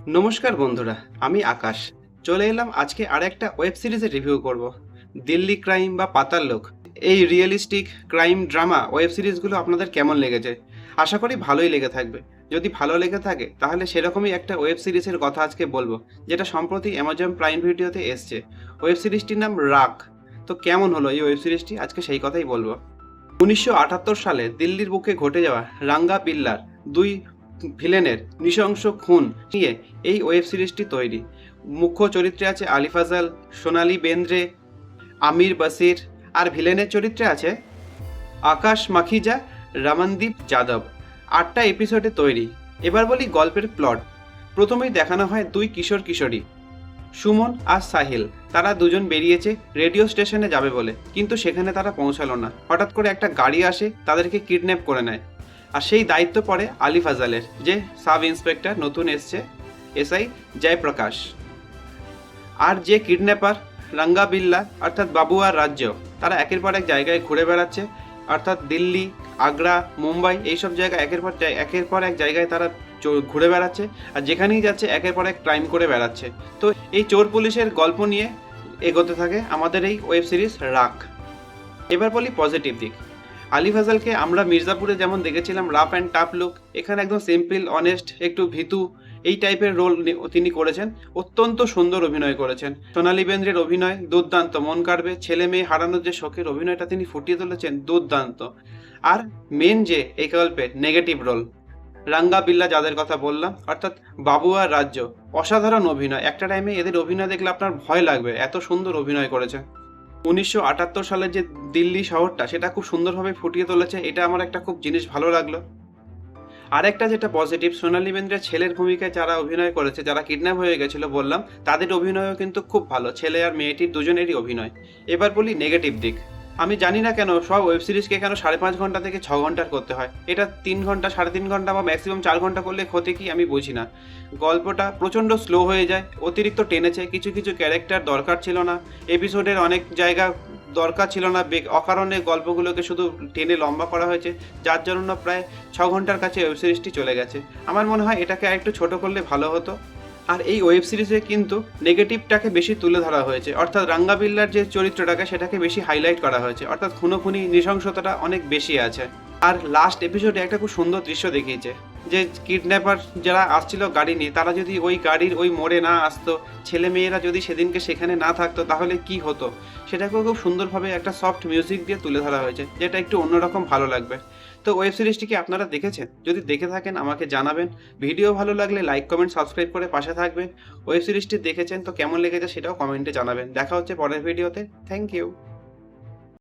নমস্কার বন্ধুরা, আমি আকাশ। চলে এলাম আজকে আরেকটা ওয়েব সিরিজের রিভিউ করব। দিল্লি ক্রাইম বা পাতাল লোক, এই রিয়েলিস্টিক ক্রাইম ড্রামা ওয়েব সিরিজগুলো আপনাদের কেমন লেগেছে? আশা করি ভালোই লেগে থাকবে। যদি ভালো লেগে থাকে তাহলে সেরকমই একটা ওয়েব সিরিজের কথা আজকে বলবো, যেটা সম্প্রতি অ্যামাজন প্রাইম ভিডিওতে এসছে। ওয়েব সিরিজটির নাম রাগ। তো কেমন হলো এই ওয়েব সিরিজটি, আজকে সেই কথাই বলবো। 1978 সালে দিল্লির বুকে ঘটে যাওয়া রাঙ্গা বিল্লার দুই ভিলেনের নৃশংস খুন নিয়ে এই ওয়েব সিরিজটি তৈরি। মুখ্য চরিত্রে আছে আলি ফাজাল, সোনালী বেন্দ্রে, আমির বাসির, আর ভিলেনের চরিত্রে আছে আকাশ মাখিজা, রমনদীপ যাদব। 8টা এপিসোডে তৈরি। এবার বলি গল্পের প্লট। প্রথমেই দেখানো হয় দুই কিশোর কিশোরী, সুমন আর সাহিল। তারা দুজন বেরিয়েছে রেডিও স্টেশনে যাবে বলে, কিন্তু সেখানে তারা পৌঁছালো না। হঠাৎ করে একটা গাড়ি আসে, তাদেরকে কিডন্যাপ করে নেয়। আর সেই দায়িত্ব পড়ে আলি ফাজালের, যে সাব ইন্সপেক্টর নতুন এসছে, এসআই জয়প্রকাশ। আর যে কিডন্যাপার রাঙ্গা বিল্লা অর্থাৎ বাবু আর রাজ্য, তারা একের পর এক জায়গায় ঘুরে বেড়াচ্ছে। অর্থাৎ দিল্লি, আগ্রা, মুম্বাই এইসব জায়গা একের পর এক জায়গায় তারা ঘুরে বেড়াচ্ছে। আর যেখানেই যাচ্ছে একের পর এক ক্রাইম করে বেড়াচ্ছে। তো এই চোর পুলিশের গল্প নিয়ে এগোতে থাকে আমাদের এই ওয়েব সিরিজ রাগ। এবার বলি পজিটিভ দিক। আলি ফাজালকে আমরা মির্জাপুরে যেমন দেখেছিলাম রাফ অ্যান্ড টাফ লুক, এখানে একদম সিম্পল, অনেস্ট, একটু ভীতু এই টাইপের রোল তিনি করেছেন। অত্যন্ত সুন্দর অভিনয় করেছেন। সোনালী বেন্দ্রের অভিনয় দুর্দান্ত, মন কাড়বে। ছেলে মেয়ে হারানোর যে শোকের অভিনয়টা তিনি ফুটিয়ে তুলেছেন, দুর্দান্ত। আর মেন যে এই গল্পের নেগেটিভ রোল, রাঙ্গা বিল্লা যাদের কথা বললাম, অর্থাৎ বাবু আর রাজ্য, অসাধারণ অভিনয়। একটা টাইমে এদের অভিনয় দেখলে আপনার ভয় লাগবে, এত সুন্দর অভিনয় করেছে। 1978 সালের যে দিল্লি শহরটা, সেটা খুব সুন্দরভাবে ফুটিয়ে তুলেছে। এটা আমার একটা খুব জিনিস ভালো লাগলো। আরেকটা যেটা পজিটিভ, সোনালী বেন্দ্রের ছেলের ভূমিকায় যারা অভিনয় করেছে, যারা কিডন্যাপ হয়ে গেছিল বললাম, তাদের অভিনয়ও কিন্তু খুব ভালো। ছেলে আর মেয়েটির দুজনেরই অভিনয়। এবার বলি নেগেটিভ দিক। আমি জানি না কেন সব ওয়েব সিরিজকে কেন 5.5 ঘন্টা থেকে 6 ঘন্টার করতে হয়। এটা 3 ঘন্টা, 3.5 ঘন্টা বা ম্যাক্সিমাম 4 ঘন্টা করলে ক্ষতি কি আমি বুঝি না। গল্পটা প্রচণ্ড স্লো হয়ে যায়, অতিরিক্ত টেনেছে। কিছু কিছু ক্যারেক্টার দরকার ছিল না, এপিসোডের অনেক জায়গা দরকার ছিল না। অকারণে গল্পগুলোকে শুধু টেনে লম্বা করা হয়েছে, যার জন্য প্রায় 6 ঘন্টার কাছে ওয়েব সিরিজটি চলে গেছে। আমার মনে হয় এটাকে আরেকটু ছোট করলে ভালো হতো। আর এই ওয়েব সিরিজে কিন্তু নেগেটিভটাকে বেশি তুলে ধরা হয়েছে, অর্থাৎ রাঙ্গা বিল্লার যে চরিত্রটাকে সেটাকে বেশি হাইলাইট করা হয়েছে। অর্থাৎ খুনোখুনি, নৃশংসতাটা অনেক বেশি আছে। আর লাস্ট এপিসোডে একটা খুব সুন্দর দৃশ্য দেখিয়েছে, যে কিডন্যাপার যারা আসছিল গাড়ি নিয়ে, তারা যদি ওই গাড়ির ওই মোড়ে না আসতো, ছেলে মেয়েরা যদি সেদিনকে সেখানে না থাকতো, তাহলে কি হতো, সেটাকেও খুব সুন্দরভাবে একটা সফট মিউজিক দিয়ে তুলে ধরা হয়েছে, যেটা একটু অন্যরকম ভালো লাগবে। তো ওয়েব সিরিজটি কি আপনারা দেখেছেন? যদি দেখে থাকেন আমাকে জানাবেন। ভিডিও ভালো লাগলে লাইক, কমেন্ট, সাবস্ক্রাইব করে পাশে থাকবেন। ওয়েব সিরিজটি দেখেছেন তো কেমন লেগেছে সেটাও কমেন্টে জানাবেন। দেখা হচ্ছে পরের ভিডিওতে। Thank you.